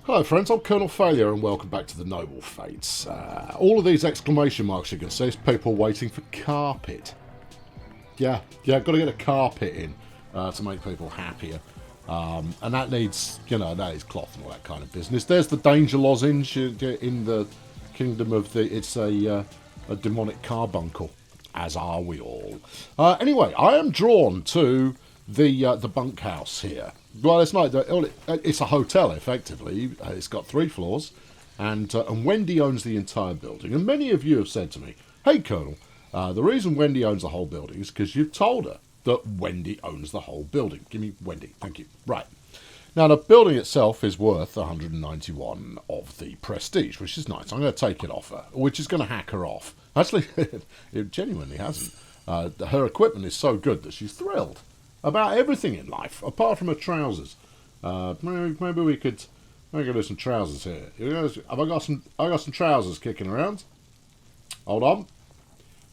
Hello friends, I'm Colonel Failure and welcome back to the Noble Fates. All of these exclamation marks you can see is people waiting for carpet. Yeah, got to get a carpet in to make people happier. And that needs, that is cloth and all that kind of business. There's the danger lozenge in the kingdom of it's a demonic carbuncle, as are we all. Anyway, I am drawn to the bunkhouse here. Well, it's not. It's a hotel, effectively. It's got 3 floors, and Wendy owns the entire building. And many of you have said to me, "Hey, Colonel, the reason Wendy owns the whole building is because you've told her that Wendy owns the whole building. Give me Wendy, thank you." Right. Now, the building itself is worth 191 of the prestige, which is nice. I'm going to take it off her, which is going to hack her off. Actually, it genuinely hasn't. Her equipment is so good that she's thrilled about everything in life, apart from her trousers. Maybe we could do some trousers here. Have I got some trousers kicking around? Hold on.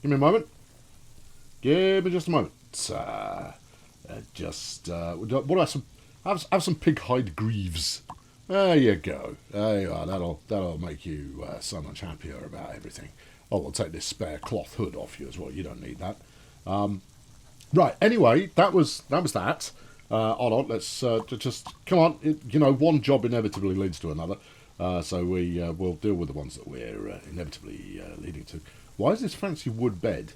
Give me a moment. Give me just a moment. What about some? Have some pig hide greaves. There you go. There you are. That'll make you so much happier about everything. Oh, we'll take this spare cloth hood off you as well. You don't need that. Right. Anyway, that was that. Hold on. Let's just come on. One job inevitably leads to another. So we'll deal with the ones that we're inevitably leading to. Why is this fancy wood bed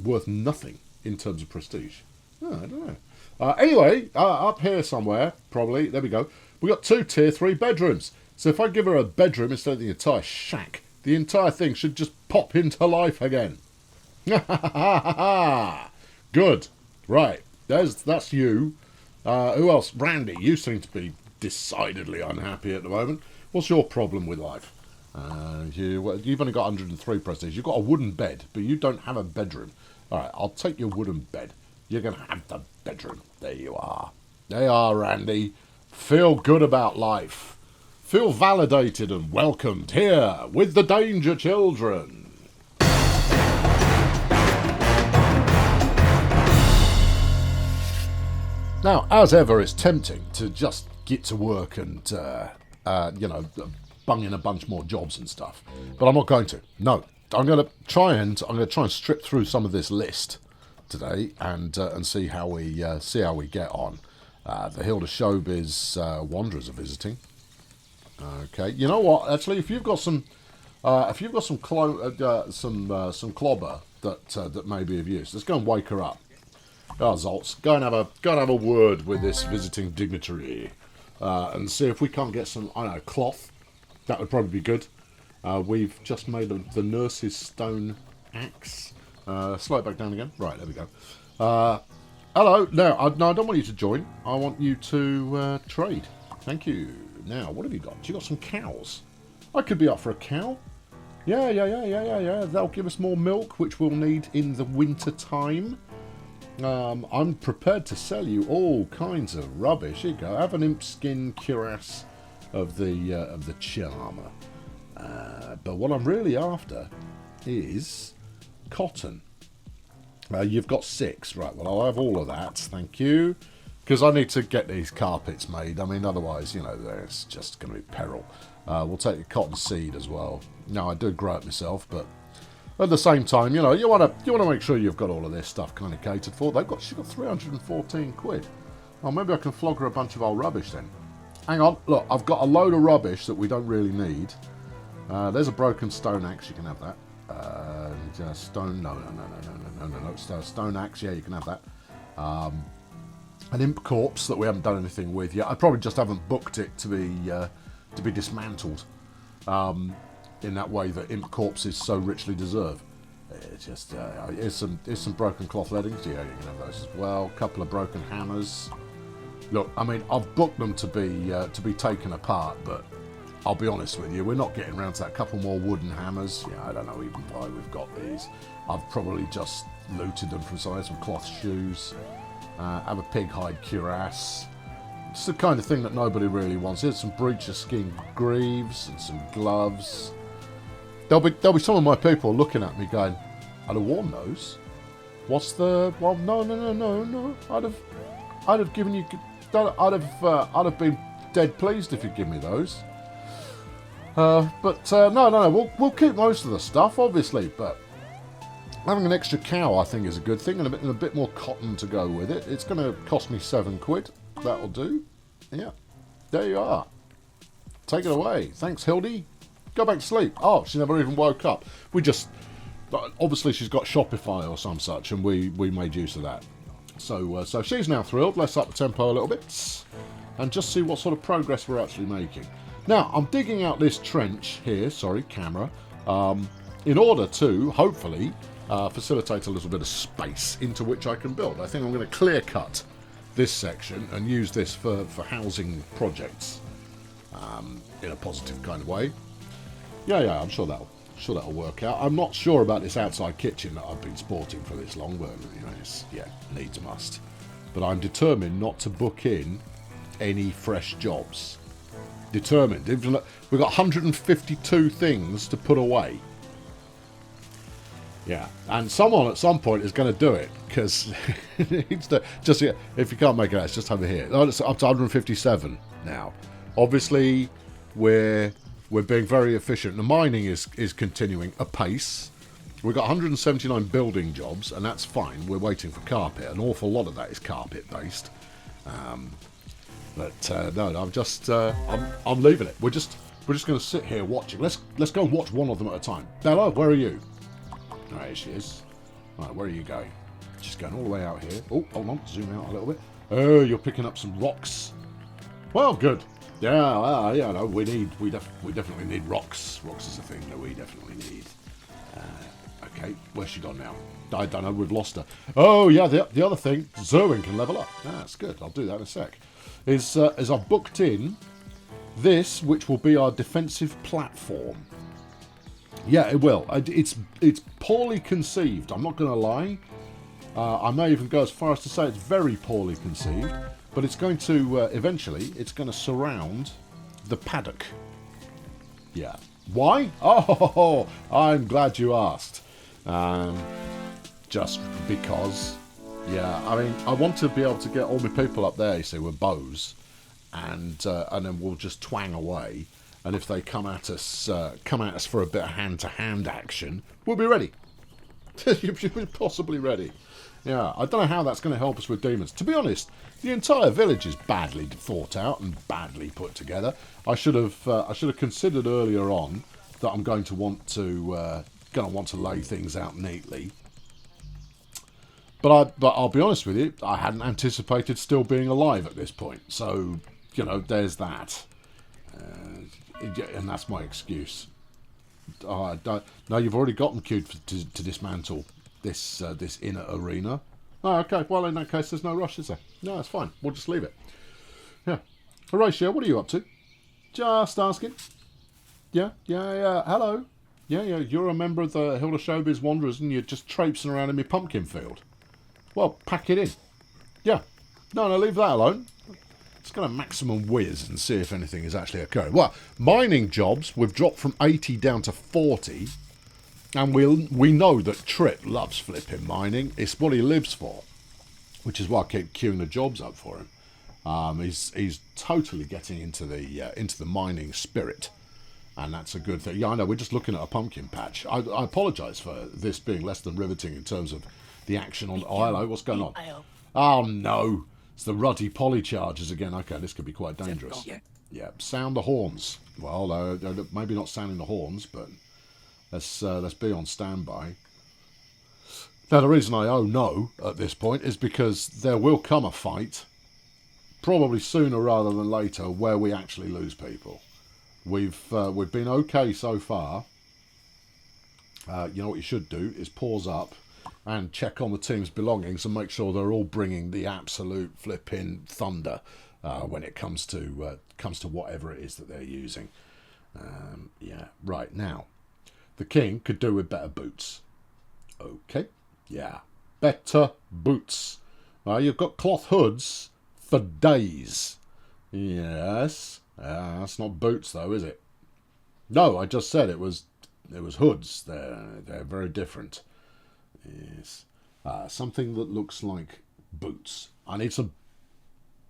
worth nothing in terms of prestige? Oh, I don't know. Anyway, up here somewhere, probably. There we go. We've got 2 tier 3 bedrooms. So if I give her a bedroom instead of the entire shack, the entire thing should just pop into life again. Good. Right. That's you. Who else? Randy, you seem to be decidedly unhappy at the moment. What's your problem with life? You've only got 103 prestige. You've got a wooden bed, but you don't have a bedroom. All right, I'll take your wooden bed. You're going to have the bedroom. There you are. There you are, Randy. Feel good about life. Feel validated and welcomed here with the Danger Children. Now, as ever, it's tempting to just get to work and, bung in a bunch more jobs and stuff. But I'm not going to. No, I'm going to try and strip through some of this list today and see how we get on. The Hilda Showbiz Wanderers are visiting. Okay, you know what? Actually, if you've got some clobber that may be of use, let's go and wake her up. Oh, Zoltz, go and have a word with this visiting dignitary, and see if we can't get some, cloth. That would probably be good. We've just made the nurse's stone axe. Slow it back down again. Right, there we go. Hello. No, I don't want you to join. I want you to trade. Thank you. Now, what have you got? You got some cows. I could be up for a cow. Yeah. That'll give us more milk, which we'll need in the winter time. I'm prepared to sell you all kinds of rubbish. Here you go. Have an imp skin cuirass of the charmer. But what I'm really after is cotton. You've got 6, right? Well, I'll have all of that. Thank you, because I need to get these carpets made. I mean, otherwise, there's just going to be peril. We'll take the cotton seed as well. Now, I do grow it myself, but at the same time, you want to make sure you've got all of this stuff kind of catered for. She's got 314 quid. Well, maybe I can flog her a bunch of old rubbish then. Hang on, look, I've got a load of rubbish that we don't really need. There's a broken stone axe, you can have that. Stone, no, stone axe, yeah, you can have that. An imp corpse that we haven't done anything with yet. I probably just haven't booked it to be dismantled. In that way that imp corpses so richly deserve. It's just here's some broken cloth leggings. Yeah, you can have those as well. A couple of broken hammers. Look, I mean, I've booked them to be taken apart, but I'll be honest with you, we're not getting around to that. Couple more wooden hammers. Yeah, I don't know even why we've got these. I've probably just looted them from some cloth shoes. Have a pig hide cuirass. It's the kind of thing that nobody really wants. Here's some breacher skin greaves and some gloves. There'll be some of my people looking at me going, I'd have worn those. What's the... Well, no. I'd have given you... I'd have been dead pleased if you give me those. No, we'll keep most of the stuff, obviously, but having an extra cow, I think, is a good thing, and a bit more cotton to go with it. It's going to cost me £7. That'll do. Yeah, there you are. Take it away. Thanks, Hildy. Go back to sleep. Oh, she never even woke up. Obviously, she's got Shopify or some such, and we made use of that. So she's now thrilled. Let's up the tempo a little bit and just see what sort of progress we're actually making. Now, I'm digging out this trench here, camera, in order to, hopefully, facilitate a little bit of space into which I can build. I think I'm going to clear cut this section and use this for housing projects in a positive kind of way. Yeah, I'm sure that'll work out. I'm not sure about this outside kitchen that I've been sporting for this long, but needs a must. But I'm determined not to book in any fresh jobs. Determined. We've got 152 things to put away. Yeah, and someone at some point is going to do it, because if you can't make it out, it's just over here. Oh, it's up to 157 now. Obviously, we're being very efficient. The mining is continuing apace. We've got 179 building jobs, and that's fine. We're waiting for carpet. An awful lot of that is carpet based. No, I'm leaving it. We're just going to sit here watching. Let's go and watch one of them at a time. Bella, where are you? There she is. Right, where are you going? She's going all the way out here. Oh, hold on, zoom out a little bit. Oh, you're picking up some rocks. Well, good. Yeah, no, we definitely need rocks. Rocks is a thing that we definitely need. Okay, where's she gone now? I don't know, we've lost her. Oh, yeah, the other thing, Zerwin can level up. That's good, I'll do that in a sec. Is I've booked in this, which will be our defensive platform. Yeah, it will. It's poorly conceived, I'm not going to lie. I may even go as far as to say it's very poorly conceived, but it's going to, eventually, it's going to surround the paddock. Yeah. Why? Oh, I'm glad you asked. Just because, yeah, I mean, I want to be able to get all my people up there, you see, with bows, and then we'll just twang away. And if they come at us for a bit of hand-to-hand action, we'll be ready. We're possibly ready. Yeah, I don't know how that's going to help us with demons. To be honest, the entire village is badly thought out and badly put together. I should have considered earlier on that I'm going to want to lay things out neatly. But I'll be honest with you, I hadn't anticipated still being alive at this point. So, there's that. And that's my excuse. No, you've already got them queued to dismantle this inner arena. Oh, okay. Well, in that case, there's no rush, is there? No, that's fine. We'll just leave it. Yeah. Horatio, what are you up to? Just asking. Yeah. Hello. Yeah. You're a member of the Hilda Showbiz Wanderers, and you're just traipsing around in my pumpkin field. Well, pack it in. Yeah. No, leave that alone. It's going to maximum whiz and see if anything is actually occurring. Well, mining jobs, we've dropped from 80 down to 40. And we know that Trip loves flipping mining. It's what he lives for. Which is why I keep queuing the jobs up for him. He's totally getting into the mining spirit. And that's a good thing. Yeah, I know, we're just looking at a pumpkin patch. I apologise for this being less than riveting in terms of the action on... Oh, hello, what's going on? Oh, no. It's the ruddy polychargers again. Okay, this could be quite dangerous. Yeah, sound the horns. Well, maybe not sounding the horns, but let's be on standby. Now, the reason I no at this point is because there will come a fight, probably sooner rather than later, where we actually lose people. We've been okay so far. You know what you should do is pause up and check on the team's belongings and make sure they're all bringing the absolute flipping thunder when it comes to whatever it is that they're using. Yeah, right, now, the king could do with better boots. Okay, yeah, better boots. You've got cloth hoods for days. Yes, that's not boots though, is it? No, I just said it was hoods. They're very different. Yes. Something that looks like boots. I need some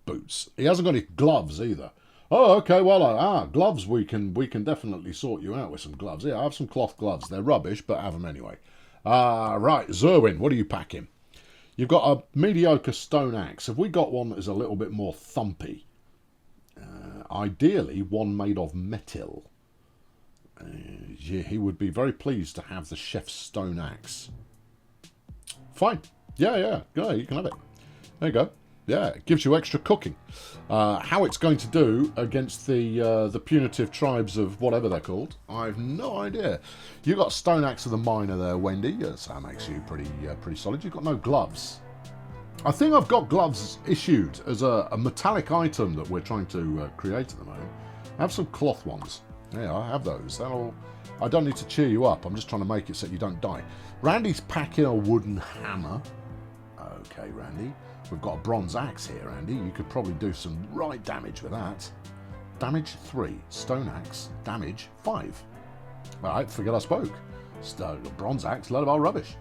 boots. He hasn't got any gloves either. Oh, okay. Well, gloves. We can definitely sort you out with some gloves. Yeah, I have some cloth gloves. They're rubbish, but have them anyway. Right, Zerwin, what are you packing? You've got a mediocre stone axe. Have we got one that is a little bit more thumpy? Ideally, one made of metal. Yeah, he would be very pleased to have the chef's stone axe. Fine. Yeah, you can have it. There you go. Yeah, it gives you extra cooking. How it's going to do against the punitive tribes of whatever they're called, I have no idea. You got stone axe of the miner there, Wendy. So that makes you pretty solid. You've got no gloves. I think I've got gloves issued as a metallic item that we're trying to create at the moment. I have some cloth ones. Yeah, I have those. I don't need to cheer you up. I'm just trying to make it so you don't die. Randy's packing a wooden hammer. Okay, Randy. We've got a bronze axe here, Andy. You could probably do some right damage with that. Damage 3. Stone axe. Damage 5. Alright, forget I spoke. Bronze axe, load of our rubbish.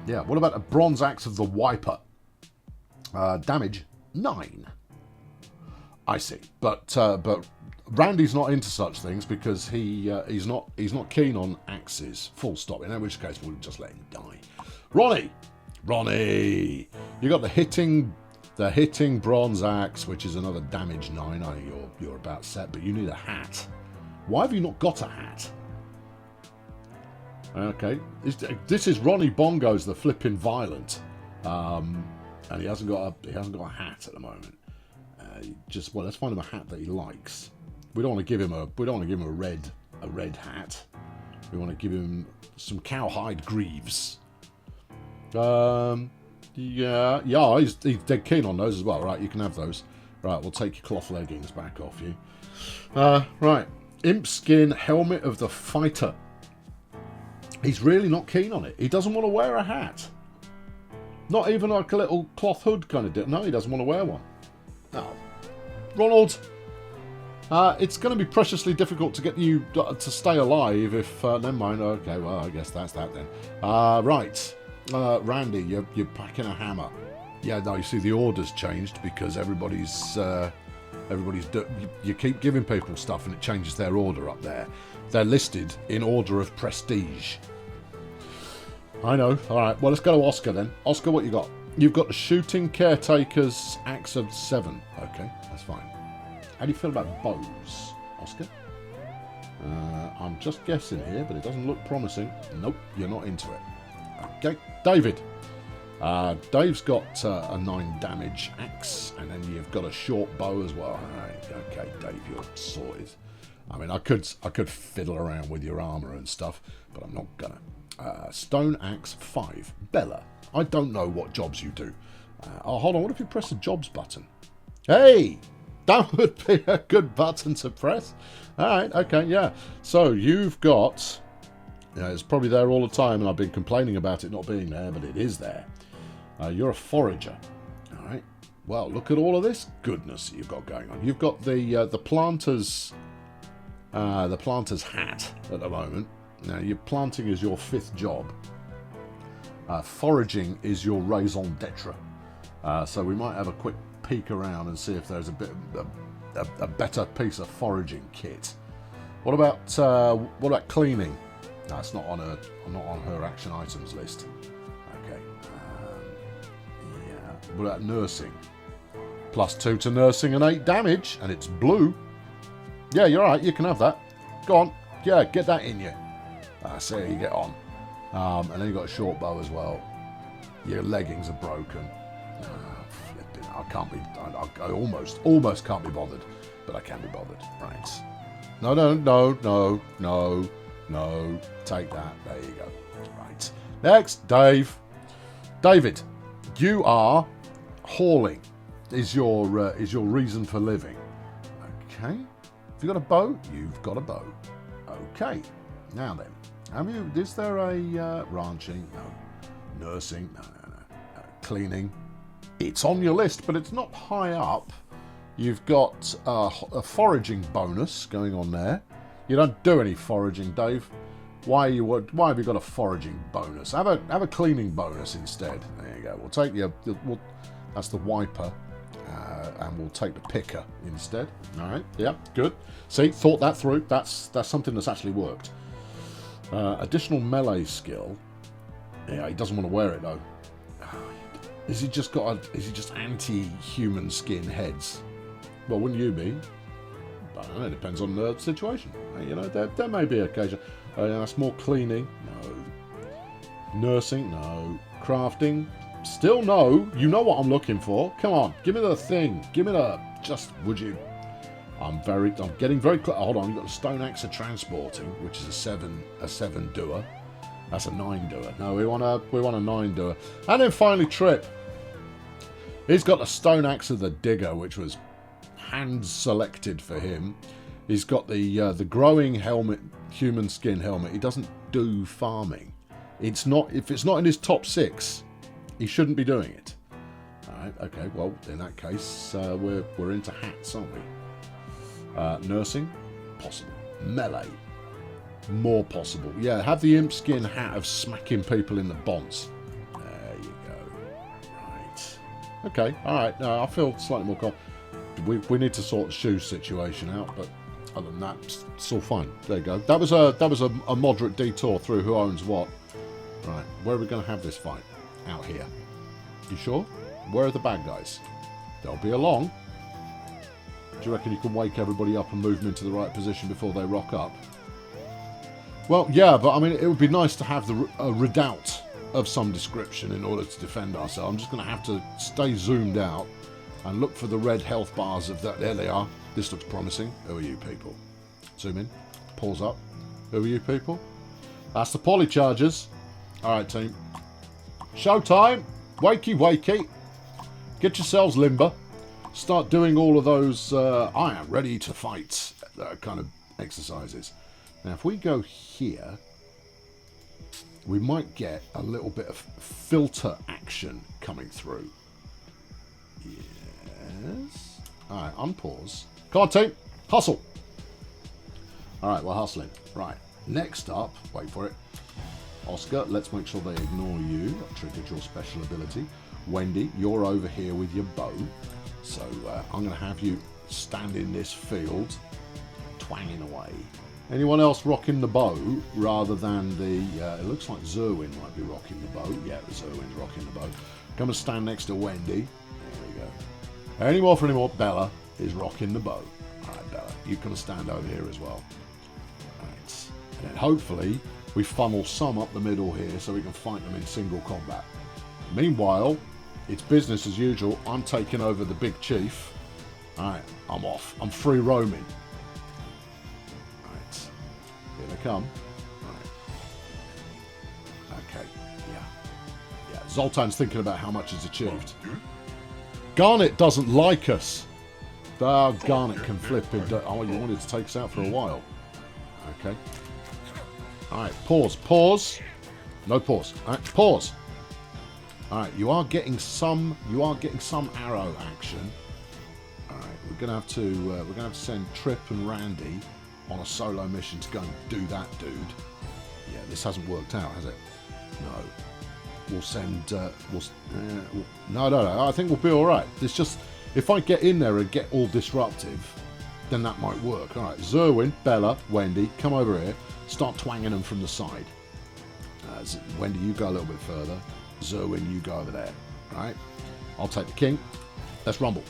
Yeah, what about a bronze axe of the wiper? Damage 9. I see. But Randy's not into such things because he's not keen on axes. Full stop. In which case we'll just let him die. Ronnie, you got the hitting bronze axe, which is another damage 9. I think you're about set, but you need a hat. Why have you not got a hat? Okay, this is Ronnie Bongo's the flipping violent, and he hasn't got a hat at the moment. Let's find him a hat that he likes. We don't want to give him a red hat. We want to give him some cowhide greaves. Yeah, he's dead keen on those as well. Right, you can have those. Right, we'll take your cloth leggings back off you. Right, imp skin helmet of the fighter. He's really not keen on it. He doesn't want to wear a hat. Not even like a little cloth hood kind of deal. No, he doesn't want to wear one. No. Ronald, it's going to be preciously difficult to get you to stay alive if... never mind. Okay, well, I guess that's that then. Right. Randy, you're packing a hammer. Yeah, no, you see the order's changed because you keep giving people stuff and it changes their order up there. They're listed in order of prestige. I know. All right, well, let's go to Oscar then. Oscar, what you got? You've got the shooting caretaker's axe of 7. Okay, that's fine. How do you feel about bows, Oscar? I'm just guessing here, but it doesn't look promising. Nope, you're not into it. Okay, David. Dave's got a 9 damage axe, and then you've got a short bow as well. Right, okay, Dave, you're sorted. I mean, I could fiddle around with your armour and stuff, but I'm not gonna. Stone axe 5. Bella, I don't know what jobs you do. Hold on, what if you press the jobs button? Hey! That would be a good button to press. Alright, okay, yeah. So, you've got... Yeah, it's probably there all the time, and I've been complaining about it not being there, but it is there. You're a forager. Alright. Well, look at all of this goodness you've got going on. You've got the planter's hat at the moment. Now, your planting is your 5th job. Foraging is your raison d'etre. So we might have a quick peek around and see if there's a better piece of foraging kit. What about cleaning? No, it's not on her action items list. Okay. Yeah. What about nursing? +2 to nursing and 8 damage, and it's blue. Yeah, you're right. You can have that. Go on. Yeah, get that in you. See how you get on. And then you've got a short bow as well. Your leggings are broken. Flipping. I can't be... I almost can't be bothered. But I can be bothered. Right. No. Take that. There you go. Right. Next, Dave. David, you are hauling. Is your reason for living. Okay. Have you got a bow? You've got a bow. Okay. Now then. Is there a ranching? No. Nursing? No. Cleaning? It's on your list, but it's not high up. You've got a foraging bonus going on there. You don't do any foraging, Dave. Why have you got a foraging bonus? Have a cleaning bonus instead. There you go. We'll take that's the wiper. And we'll take the picker instead. All right, yeah, good. See, thought that through. That's something that's actually worked. Additional melee skill. Yeah, he doesn't want to wear it though. Is he just anti-human skin heads? Well, wouldn't you be? I don't know, it depends on the situation. You know, there may be occasion. That's more cleaning. No. Nursing. No. Crafting. Still no. You know what I'm looking for. Come on, give me the thing. Give me the. Just would you? I'm getting very close. Hold on, you've got a stone axe of transporting, which is a 7 doer. That's a 9 doer. No, we want a 9 doer. And then finally Trip. He's got the stone axe of the digger, which was hand selected for him. He's got the growing helmet, human skin helmet. He doesn't do farming. If it's not in his top 6, he shouldn't be doing it. All right. Okay. Well, in that case, we're into hats, aren't we? Nursing, possible. Melee, more possible. Yeah. Have the imp skin hat of smacking people in the bonds. There you go. Right. Okay. All right. No, I feel slightly more confident. We need to sort the shoe situation out, but other than that, it's all fine. There you go. That was a moderate detour through who owns what. Right. Where are we going to have this fight? Out here. You sure? Where are the bad guys? They'll be along. Do you reckon you can wake everybody up and move them into the right position before they rock up? Well, yeah, but I mean, it would be nice to have a redoubt of some description in order to defend ourselves. I'm just going to have to stay zoomed out and look for the red health bars of that. There they are. This looks promising. Who are you people? Zoom in. Pause up. Who are you people? That's the polychargers. All right, team. Showtime. Wakey, wakey. Get yourselves limber. Start doing all of those I am ready to fight kind of exercises. Now, if we go here, we might get a little bit of filter action coming through. Yes. All right, unpause. Come on, team. Hustle. All right, we're hustling. Right. Next up, wait for it. Oscar, let's make sure they ignore you. I've triggered your special ability. Wendy, you're over here with your bow. So I'm going to have you stand in this field, twanging away. Anyone else rocking the bow rather than the... it looks like Zerwin might be rocking the bow. Yeah, Zerwin's rocking the bow. Come and stand next to Wendy. There we go. Any more? Bella is rocking the bow. All right, Bella, you can stand over here as well. All right. And then hopefully we funnel some up the middle here so we can fight them in single combat. Meanwhile, it's business as usual. I'm taking over the big chief. Alright, I'm off. I'm free roaming. Right. Here they come. Right. Okay, yeah. Zoltan's thinking about how much he's achieved. Garnet doesn't like us. Garnet can flip him. Oh, you wanted to take us out for a while. Okay. Alright, pause. No pause. Alright, pause. Alright, you are getting some arrow action. Alright, we're gonna have to send Trip and Randy on a solo mission to go and do that dude. Yeah, this hasn't worked out, has it? No. We'll send no, I think we'll be alright. It's just if I get in there and get all disruptive, then that might work. Alright, Zerwin, Bella, Wendy, come over here. Start twanging them from the side. Wendy, you go a little bit further. Zerwin, you go over there. Right? I'll take the king. Let's rumble.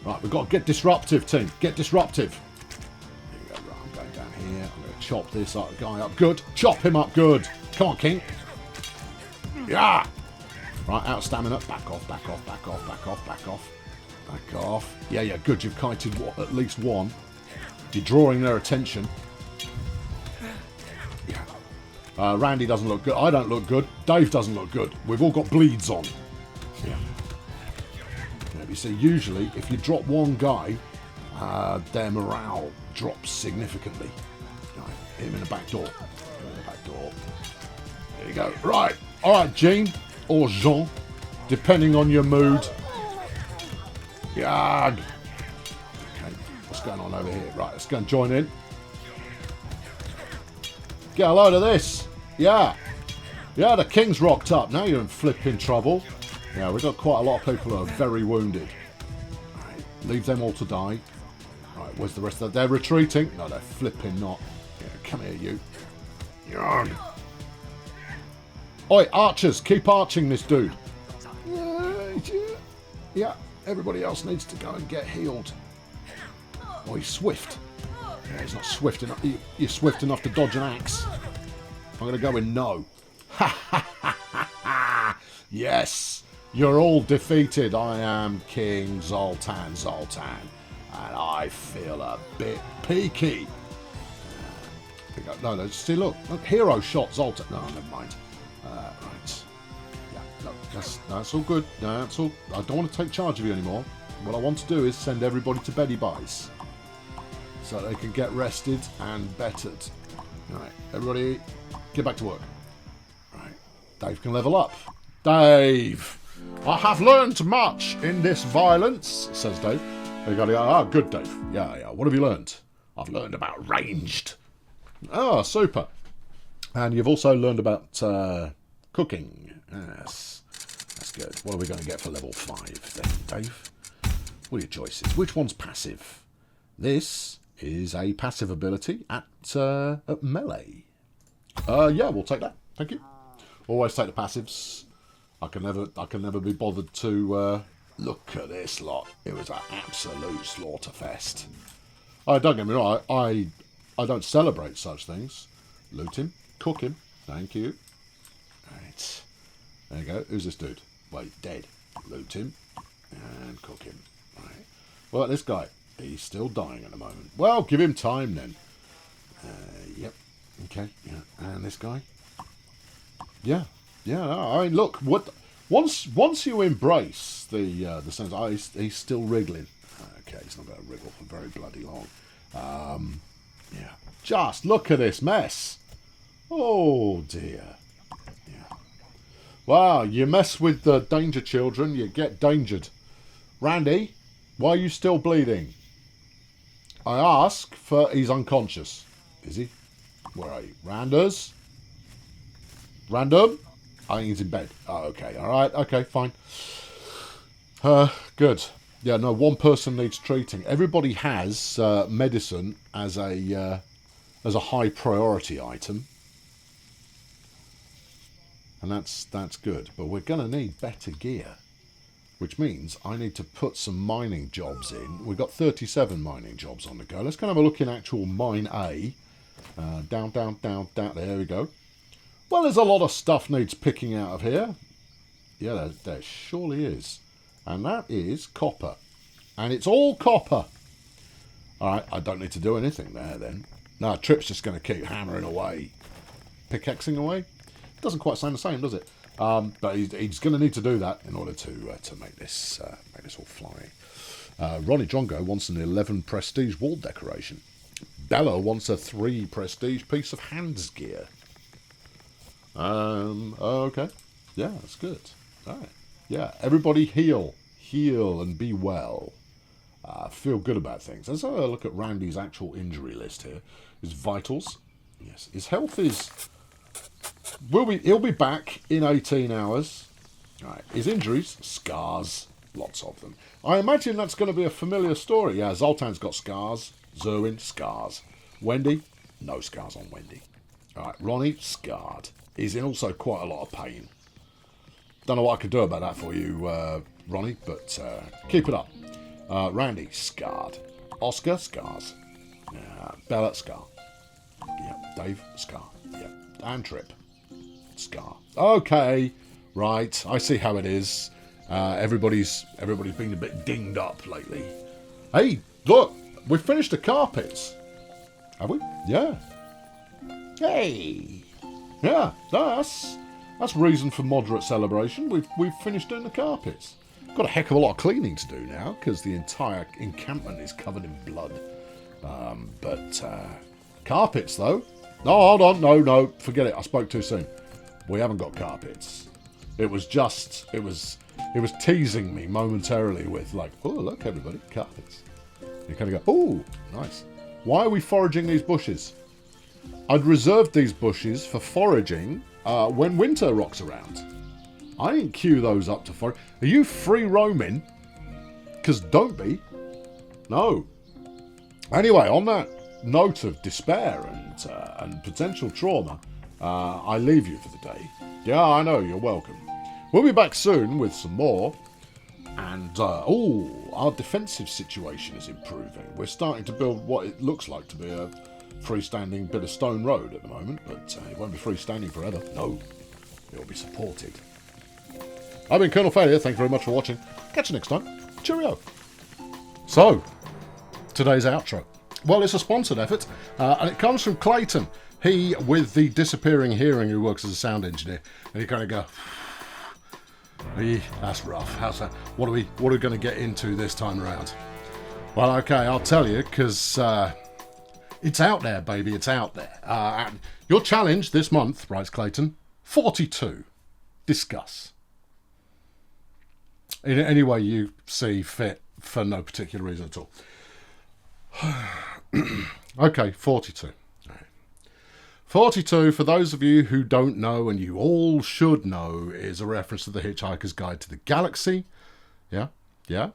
Right, we've got to get disruptive, team. Get disruptive. Here we go. Right, I'm going down here. I'm going to chop this guy up good. Chop him up good. Come on, king. Yeah. Right, out of stamina. Back off. Yeah, good. You've kited at least one. You're drawing their attention. Yeah. Randy doesn't look good. I don't look good. Dave doesn't look good. We've all got bleeds on. Yeah. You see, usually, if you drop one guy, their morale drops significantly. Right, hit him in the back door. There you go. Right. All right, Jean or Jean, depending on your mood. Yag. Okay, what's going on over here? Right, let's go and join in. Get a load of this. Yeah. Yeah, the king's rocked up. Now you're in flipping trouble. Yeah, we've got quite a lot of people who are very wounded. Right, leave them all to die. Right, where's the rest of them? They're retreating. No, they're flipping not. Yeah, come here, you. Yarn. Oi, archers, keep arching this dude. Yeah, everybody else needs to go and get healed. Oh, he's swift. Yeah, he's not swift enough. You're swift enough to dodge an axe. I'm going to go with no. Ha ha ha ha ha! Yes, you're all defeated. I am King Zoltan, and I feel a bit peaky. No, see, look, hero shot Zoltan. No, never mind. Right. Yeah, no, that's all good. No, that's all. I don't want to take charge of you anymore. What I want to do is send everybody to beddy buys, so they can get rested and bettered. Right, everybody, get back to work. Right, Dave can level up. Dave, I have learned much in this violence, says Dave. You got to go, good, Dave. Yeah. What have you learned? I've learned about ranged. Oh, super. And you've also learned about cooking. Yes, that's good. What are we going to get for level 5 then, Dave? What are your choices? Which one's passive? This is a passive ability at melee. Yeah, we'll take that. Thank you. Always take the passives. I can never be bothered to look at this lot. It was an absolute slaughterfest. Oh, don't get me wrong. I don't celebrate such things. Loot him, cook him. Thank you. Right. There you go. Who's this dude? Wait, dead. Loot him and cook him. Right. Well, this guy, he's still dying at the moment. Well, give him time then. Yep. Okay. Yeah. And this guy. Yeah. Yeah. I mean, look. What? Once you embrace the sense, he's still wriggling. Okay, he's not going to wriggle for very bloody long. Yeah. Just look at this mess. Oh dear. Yeah. Wow, you mess with the danger children, you get dangered. Randy, why are you still bleeding? I ask for... He's unconscious. Is he? Where are you? Randers? Random? I think he's in bed. Oh, okay. Alright, okay, fine. Good. Yeah, no, one person needs treating. Everybody has medicine as a high priority item. And that's good. But we're going to need better gear. Which means I need to put some mining jobs in. We've got 37 mining jobs on the go. Let's go and have a look in actual mine A. Down. There we go. Well, there's a lot of stuff needs picking out of here. Yeah, there surely is. And that is copper. And it's all copper. Alright, I don't need to do anything there then. No, Trip's just going to keep hammering away. Pickaxing away? Doesn't quite sound the same, does it? But he's going to need to do that in order to make this all fly. Ronnie Drongo wants an 11 prestige wall decoration. Bella wants a 3 prestige piece of hands gear. Okay. Yeah, that's good. Alright. Yeah, everybody heal. Heal and be well. Feel good about things. Let's have a look at Randy's actual injury list here. His vitals. Yes. His health is... He'll be back in 18 hours. Right. His injuries, scars. Lots of them. I imagine that's going to be a familiar story. Yeah, Zoltan's got scars. Zerwin, scars. Wendy, no scars on Wendy. Alright, Ronnie, scarred. He's in also quite a lot of pain. Don't know what I could do about that for you, Ronnie, but keep it up. Randy, scarred. Oscar, scars. Bella, scar. Yep. Dave, scar. Yep. And Trip, scar. Okay, right. I see how it is. Everybody's been a bit dinged up lately. Hey, look, we've finished the carpets. Have we? Yeah. Hey. Yeah, that's reason for moderate celebration. We've finished doing the carpets. Got a heck of a lot of cleaning to do now because the entire encampment is covered in blood. But carpets though. No, hold on. No, forget it. I spoke too soon. We haven't got carpets. It was teasing me momentarily with like, oh look everybody, carpets. You kind of go, oh nice. Why are we foraging these bushes? I'd reserved these bushes for foraging when winter rocks around. I didn't queue those up to fire. Are you free roaming? Because don't be. No. Anyway, on that note of despair and potential trauma, I leave you for the day. Yeah, I know, you're welcome. We'll be back soon with some more. And, our defensive situation is improving. We're starting to build what it looks like to be a freestanding bit of stone road at the moment, but it won't be freestanding forever. No, it'll be supported. I've been Colonel Failure. Thank you very much for watching. Catch you next time. Cheerio. So, today's outro. Well, it's a sponsored effort, and it comes from Clayton. He, with the disappearing hearing, who works as a sound engineer, and you kind of go, that's rough. How's that? What are we going to get into this time around? Well, okay, I'll tell you, because it's out there, baby. It's out there. And your challenge this month, writes Clayton, 42. Discuss. In any way you see fit, for no particular reason at all. Okay, 42. 42, for those of you who don't know, and you all should know, is a reference to The Hitchhiker's Guide to the Galaxy. Yeah. It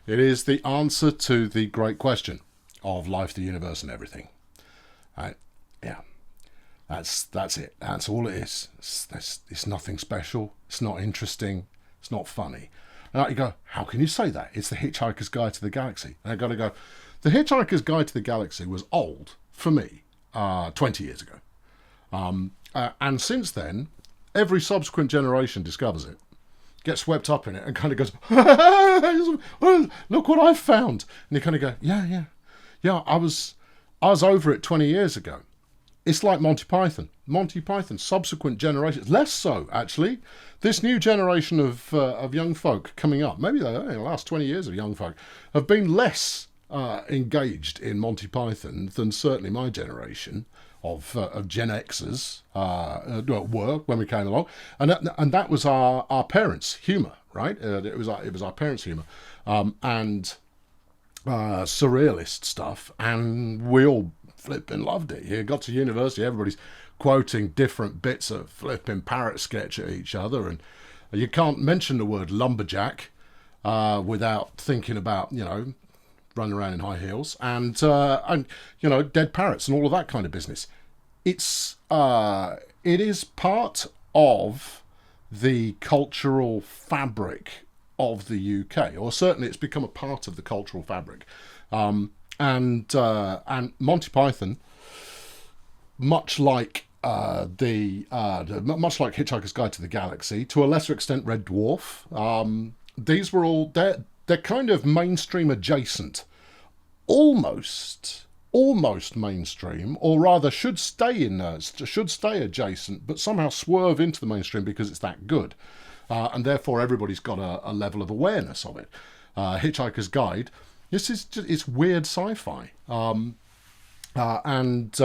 is the answer to the great question of life, the universe, and everything. Right? Yeah. That's it. That's all it is. It's nothing special. It's not interesting. It's not funny. And you go, how can you say that? It's The Hitchhiker's Guide to the Galaxy. And I've got to go, The Hitchhiker's Guide to the Galaxy was old for me 20 years ago. And since then, every subsequent generation discovers it, gets swept up in it, and kind of goes, look what I've found. And you kind of go, yeah, I was over it 20 years ago. It's like Monty Python. Monty Python, subsequent generations, less so, actually. This new generation of young folk coming up, maybe the last 20 years of young folk, have been less engaged in Monty Python than certainly my generation of Gen Xers were when we came along. And that was our parents' humour, right? It was our parents' humour. And surrealist stuff. And we all flipping loved it. You got to university, everybody's quoting different bits of flipping parrot sketch at each other, and you can't mention the word lumberjack without thinking about, running around in high heels and dead parrots and all of that kind of business. It is part of the cultural fabric of the UK, or certainly it's become a part of the cultural fabric. And Monty Python, much like Hitchhiker's Guide to the Galaxy, to a lesser extent Red Dwarf, these were all they're kind of mainstream adjacent, almost mainstream, or rather should stay adjacent, but somehow swerve into the mainstream because it's that good, and therefore everybody's got a level of awareness of it. Hitchhiker's Guide. It's weird sci-fi, and Red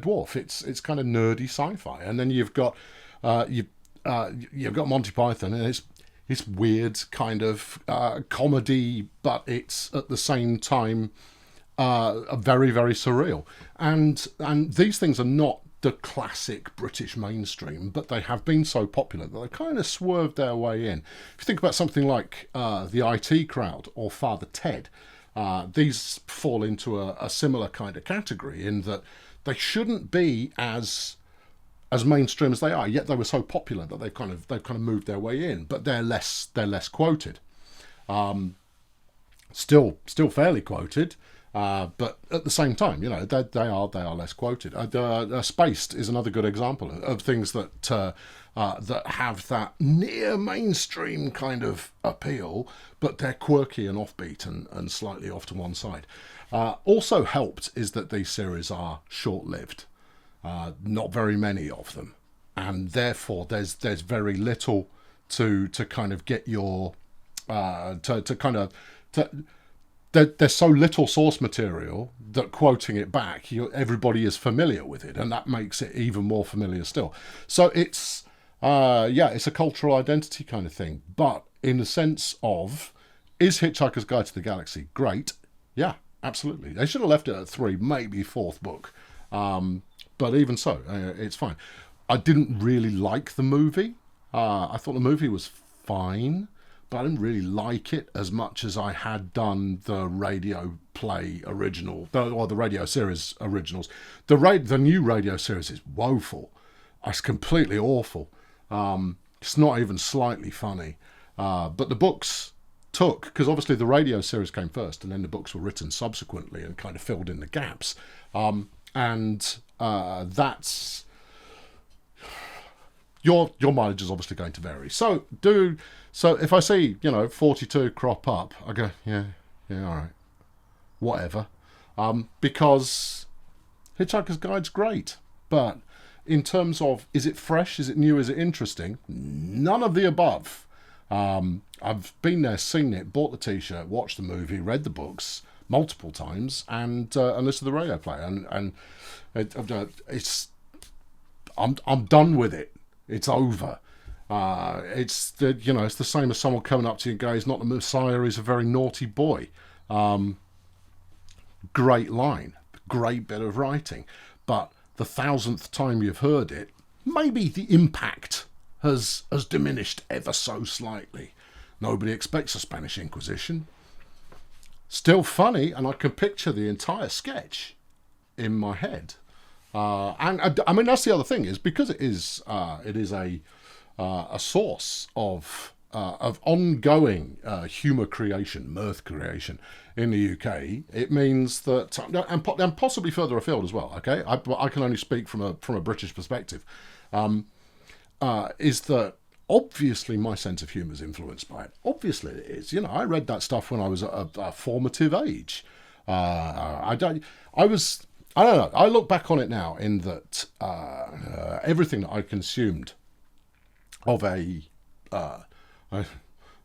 Dwarf. It's kind of nerdy sci-fi, and then you've got Monty Python, and it's weird kind of comedy, but it's at the same time very, very surreal. And these things are not the classic British mainstream, but they have been so popular that they kind of swerved their way in. If you think about something like the IT Crowd or Father Ted, these fall into a similar kind of category in that they shouldn't be as mainstream as they are, yet they were so popular that they've kind of moved their way in, but they're less quoted. Still fairly quoted. But at the same time, they are less quoted. Spaced is another good example of things that have that near mainstream kind of appeal, but they're quirky and offbeat and slightly off to one side. Also helped is that these series are short-lived, not very many of them, and therefore there's very little to kind of get your There's so little source material that quoting it back, everybody is familiar with it, and that makes it even more familiar still. So it's a cultural identity kind of thing. But in the sense of, is Hitchhiker's Guide to the Galaxy great? Yeah, absolutely. They should have left it at 3, maybe 4th book. But even so, it's fine. I didn't really like the movie. I thought the movie was fine, but I didn't really like it as much as I had done the radio play original, or the radio series originals. The new radio series is woeful. It's completely awful. It's not even slightly funny. But the books took, because obviously the radio series came first, and then the books were written subsequently and kind of filled in the gaps. And that's your mileage is obviously going to vary. So if I see 42 crop up, I go yeah, all right, whatever, because Hitchhiker's Guide's great, but in terms of, is it fresh, is it new, is it interesting? None of the above. I've been there, seen it, bought the t-shirt, watched the movie, read the books multiple times, and listened to the radio play, and it's I'm done with it. It's over. It's the same as someone coming up to you and going, "He's not the Messiah, he's a very naughty boy." Great line, great bit of writing, but the 1,000th time you've heard it, maybe the impact has diminished ever so slightly. Nobody expects a Spanish Inquisition. Still funny, and I can picture the entire sketch in my head. And I mean, that's the other thing, is because it is a source of ongoing humour creation, mirth creation in the UK. It means that, and possibly further afield as well. Okay, I can only speak from a British perspective. Is that obviously my sense of humour is influenced by it? Obviously it is. I read that stuff when I was at a formative age. I don't know. I look back on it now in that everything that I consumed of a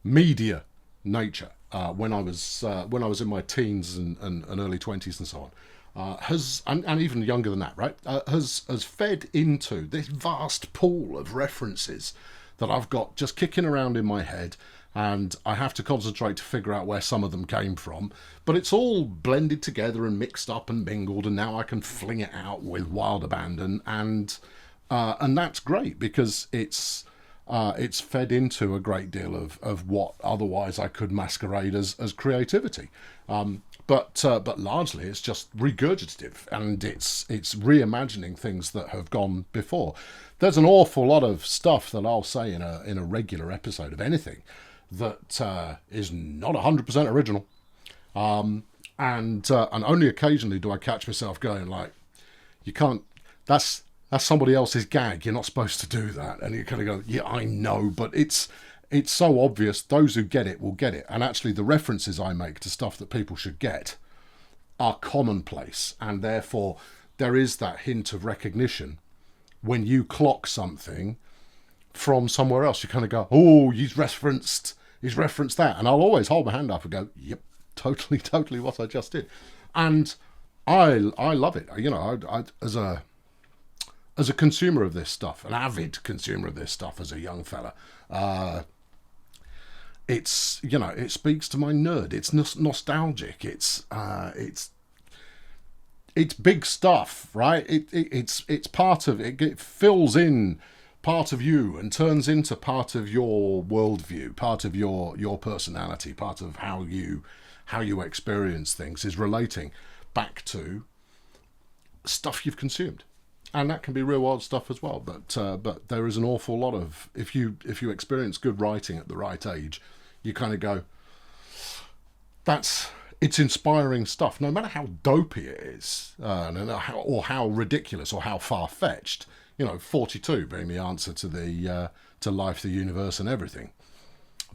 media nature when I was in my teens and early 20s and so on, has, and even younger than that, right, has fed into this vast pool of references that I've got just kicking around in my head, and I have to concentrate to figure out where some of them came from. But it's all blended together and mixed up and mingled, and now I can fling it out with wild abandon, and that's great, because it's fed into a great deal of what otherwise I could masquerade as creativity. But largely it's just regurgitative, and it's reimagining things that have gone before. There's an awful lot of stuff that I'll say in a regular episode of anything that is not 100% original, and only occasionally do I catch myself going like, you can't. That's somebody else's gag. You're not supposed to do that. And you kind of go, yeah, I know, but it's so obvious. Those who get it will get it. And actually the references I make to stuff that people should get are commonplace. And therefore there is that hint of recognition when you clock something from somewhere else. You kind of go, oh, he's referenced that. And I'll always hold my hand up and go, yep, totally what I just did. And I love it. I as a consumer of this stuff, an avid consumer of this stuff as a young fella, it speaks to my nerd. It's nostalgic. It's big stuff, right? It's part of it. It fills in part of you and turns into part of your worldview, part of your personality, part of how you experience things, is relating back to stuff you've consumed. And that can be real world stuff as well, but there is an awful lot of, if you experience good writing at the right age, you kind of go, it's inspiring stuff, no matter how dopey it is, or how ridiculous or how far fetched. 42 being the answer to life, the universe, and everything.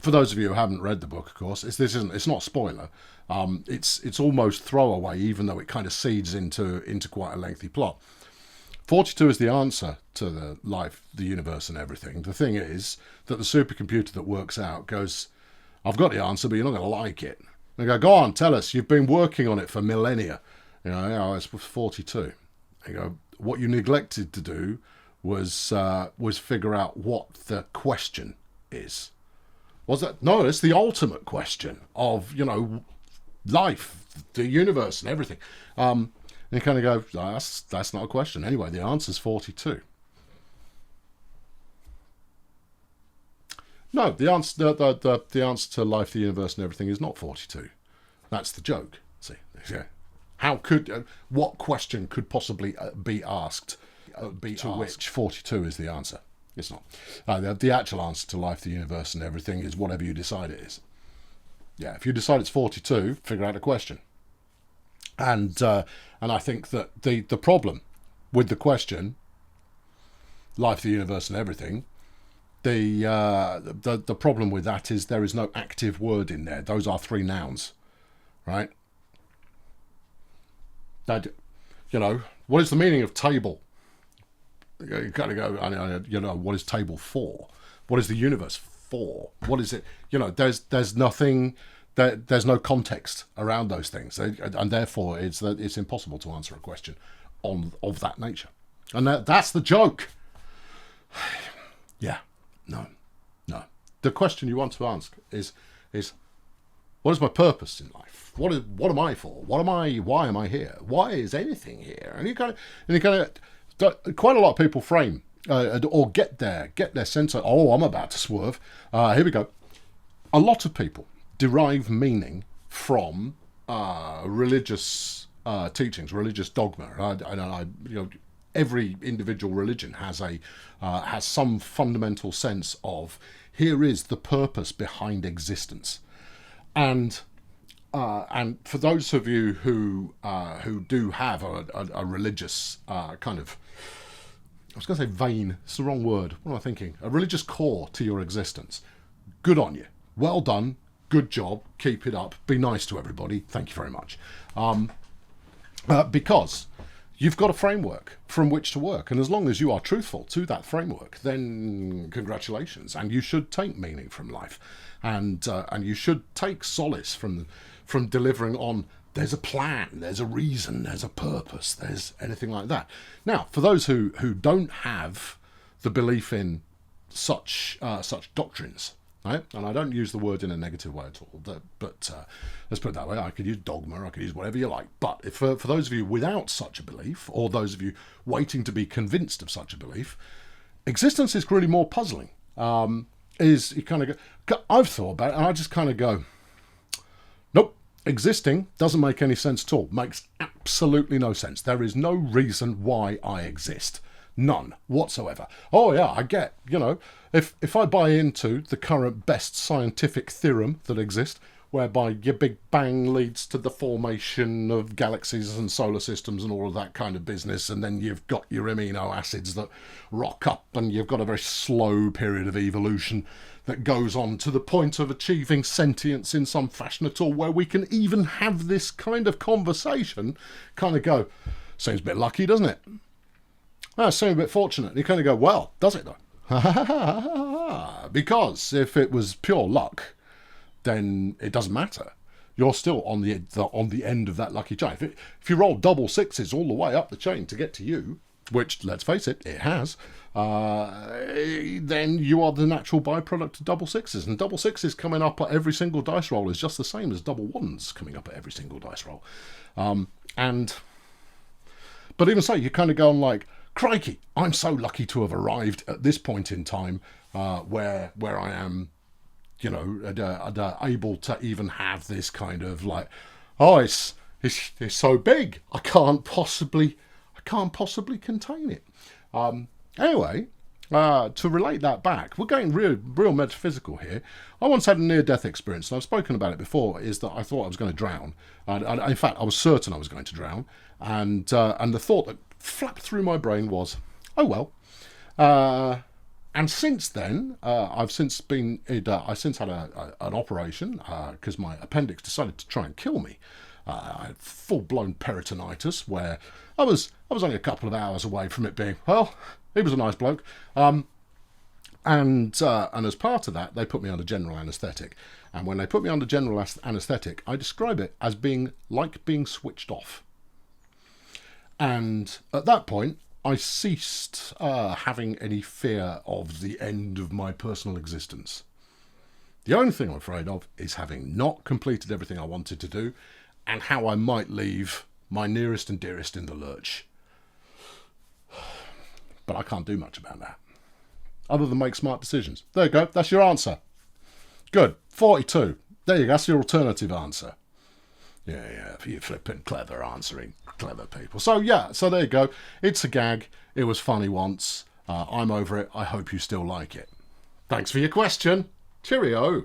For those of you who haven't read the book, of course, it's not a spoiler. It's almost throwaway, even though it kind of seeds into quite a lengthy plot. 42 is the answer to the life, the universe, and everything. The thing is that the supercomputer that works out goes, I've got the answer, but you're not going to like it. They go on, tell us. You've been working on it for millennia. It's 42. They go, what you neglected to do was figure out what the question is. Was that? No, it's the ultimate question of, life, the universe, and everything. And you kind of go, that's not a question. Anyway, the answer's 42. No, the answer to life, the universe, and everything is not 42. That's the joke. See, yeah. How could what question could possibly be asked which 42 is the answer? It's not. The actual answer to life, the universe, and everything is whatever you decide it is. Yeah, if you decide it's 42, figure out a question. And I think that the problem with the question, life, the universe, and everything, the problem with that is there is no active word in there. Those are three nouns, right? That, what is the meaning of table? You gotta go. What is table for? What is the universe for? What is it? There's nothing. There's no context around those things, and therefore it's impossible to answer a question of that nature. And that's the joke. Yeah, no. The question you want to ask is what is my purpose in life? What am I for? Why am I here? Why is anything here? And you kind of quite a lot of people frame or get their sense of, I'm about to swerve. Here we go. A lot of people derive meaning from religious teachings, religious dogma. Every individual religion has some fundamental sense of, here is the purpose behind existence, and for those of you who do have a religious kind of, I was going to say vein, it's the wrong word, what am I thinking? A religious core to your existence. Good on you. Well done. Good job. Keep it up. Be nice to everybody. Thank you very much. Because you've got a framework from which to work. And as long as you are truthful to that framework, then congratulations. And you should take meaning from life. And you should take solace from delivering on, there's a plan, there's a reason, there's a purpose, there's anything like that. Now, for those who don't have the belief in such doctrines, right? And I don't use the word in a negative way at all, but let's put it that way. I could use dogma, I could use whatever you like. But if, for those of you without such a belief, or those of you waiting to be convinced of such a belief, existence is really more puzzling. Is you kind of go, I've thought about it, and I just kind of go, nope. Existing doesn't make any sense at all. Makes absolutely no sense. There is no reason why I exist. None whatsoever. Oh yeah, I get, if I buy into the current best scientific theorem that exists, whereby your Big Bang leads to the formation of galaxies and solar systems and all of that kind of business, and then you've got your amino acids that rock up, and you've got a very slow period of evolution that goes on to the point of achieving sentience in some fashion at all, where we can even have this kind of conversation, kind of go, seems a bit lucky, doesn't it? Seems a bit fortunate. And you kind of go, well, does it though? Because if it was pure luck, then it doesn't matter. You're still on the end of that lucky chain. If you roll double sixes all the way up the chain to get to you, which, let's face it, it has, then you are the natural byproduct of double sixes. And double sixes coming up at every single dice roll is just the same as double ones coming up at every single dice roll. But even so, you kind of go on like, crikey, I'm so lucky to have arrived at this point in time where I am, able to even have this kind of like, oh, it's so big, I can't possibly contain it. Anyway, to relate that back, we're getting real metaphysical here. I once had a near-death experience, and I've spoken about it before, is that I thought I was going to drown. In fact, I was certain I was going to drown. And the thought that flapped through my brain was, oh well. And since then, I since had an operation because my appendix decided to try and kill me. I had full-blown peritonitis where I was only a couple of hours away from it being, well, he was a nice bloke. And as part of that, they put me under general anaesthetic. And when they put me under general anaesthetic, I describe it as being like being switched off. And at that point, I ceased having any fear of the end of my personal existence. The only thing I'm afraid of is having not completed everything I wanted to do, and how I might leave my nearest and dearest in the lurch. But I can't do much about that. other than make smart decisions. There you go. That's your answer. Good. 42. There you go. That's your alternative answer. Yeah, you flipping clever answering clever people. So yeah, so there you go. It's a gag. It was funny once. I'm over it. I hope you still like it. Thanks for your question. Cheerio.